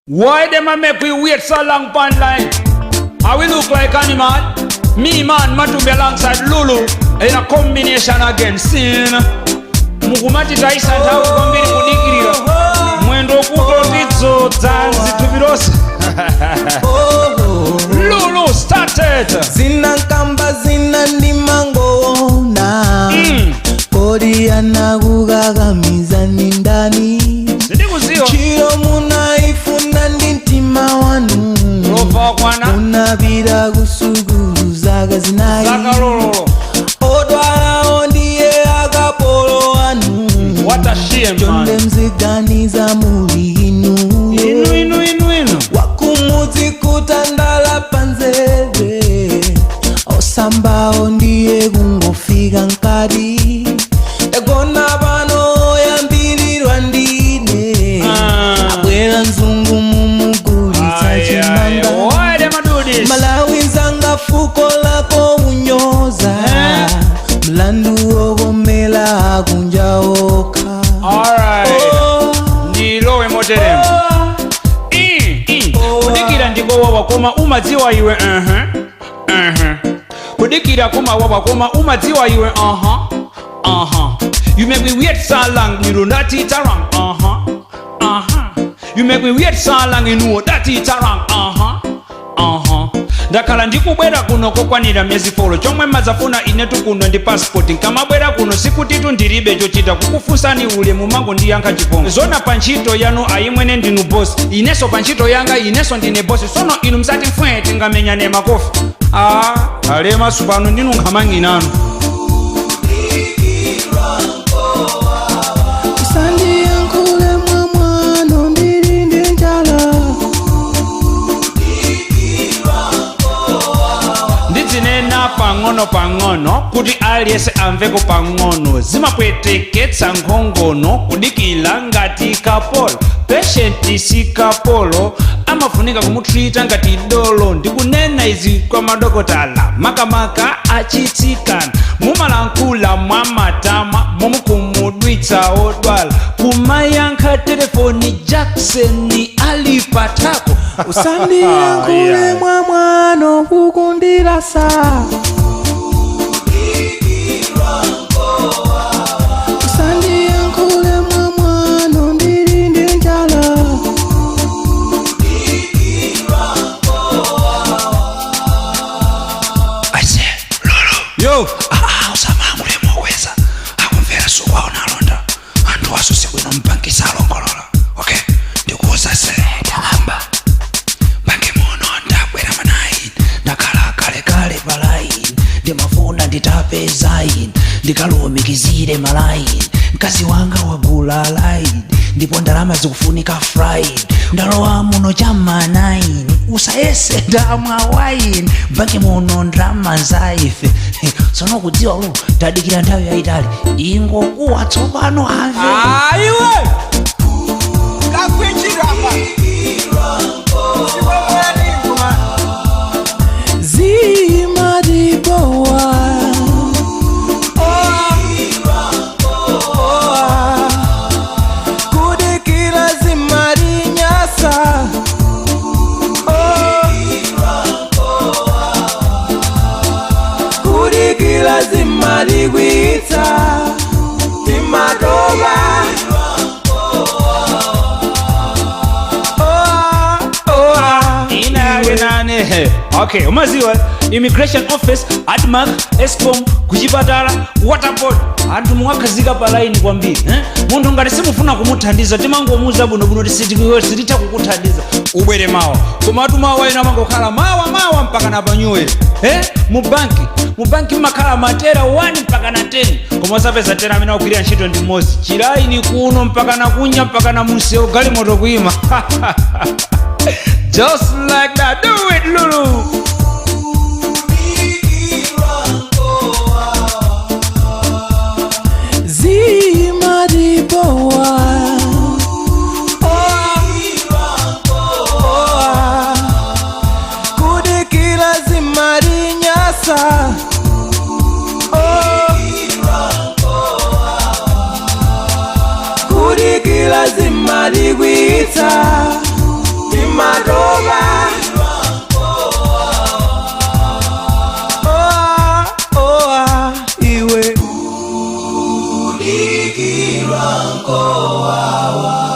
Why them a make we wait so long pon line? How we look like animal? Me man, to be alongside Lulu in a combination again. Sin Mukumati Taisa Tawu kombini kudikirira mwendo kutotizo tanzi tubirosa. Lulu started. Zina kamba zina ni mango na kodi anagugagamiza ndani. Chiro munaifuna ndintima wanu munabira gusuguzaga zinayi odwala ondiye agapolo wanu. What a shame, man. Jonde mziganiza muri inu wakumuzi kutandala panzebe osamba ondiye gungofika nkadi egona bano yambilirwa ndine abwela nzungu mumugulitsa chinanga Malawi nzanga fuko lako unyoza mlandu ogomela akunjaoka. Alright, ndilowe moteremu kudikira ndiko wawakoma umadziwa iwe kudikira kuma wawakoma umadziwa iwe You make me wait so long, you know that it's wrong. You make me wait so long, you know that it's wrong. Ndakhala ndikubwera kuno kokwanira myezi 4 chomwe mazafuna ine tukuno ndi passport nkamabwera kuno sikutitu ndilibe chochita kukufunsani ule mumango ndiyankha chipongo zona pa ntchito yanu ayimwene ndinu boss ineso pa ntchito yanga ineso ndine boss sono inu msati mfwe tingamenyane makofi alema supano ndinu nkhamang'inanu. Pang'ono kuti aliyense amveko pang'ono zimapweteketsa nkhongono kudikila ngati kapolo patient si kapolo amafunika kumutreata ngati dolo ndikunena izi kwa madokotala makamaka achitsikana mumalankhula mwamatama mumukumudwitsa odwala kumayankha telefoni Jackson ali patako usandiyankhule mwamwano kukundilasa usandiyankhule mwamwano ndilinde njala aise Lulu yo usamangule mokweza akumvera suwa unalonda anthu asose bwino mpangisa alongolola okay ndikuuza seleta amba bange muno ndabwera manayi ndakhala kalekale palaini ndimafuna nditape zaini ndikalumikizire malaini mkazi wanga wagula laini ndipo ndalama zikufunika fraini ndalowa muno chama 9 usayese ndamwa waini bange muno ndrama zaife sono kudziwa lu tadikira nthawi yayitali ingokuwa tsopano ave aiwe kakwinjirapa zimadibowa kudikira zimadinyasa kudikira zimadigwitsa timadoba okay umaziwa immigration office admark escom kuchipatala waterboard anthu muwakhazika palaini kwambiri munthu ngati simufuna kumuthandiza timangomuza bunobuno tisititha kukuthandiza ubwere mawa komatu mawa ina mangokhala mawa mpaka na panyuwe mu banki mmakhala matera 1 mpaka na 10 koma usapeza tera amene akugwirira ntchito ndi mmodzi chilaini kuno mpaka na kunya mpaka na munsewu galimoto kuima just like that. Do it, Lulu. Zimadibowa kudikira zimadinyasa kudikira zimadigwitsa Franco wawa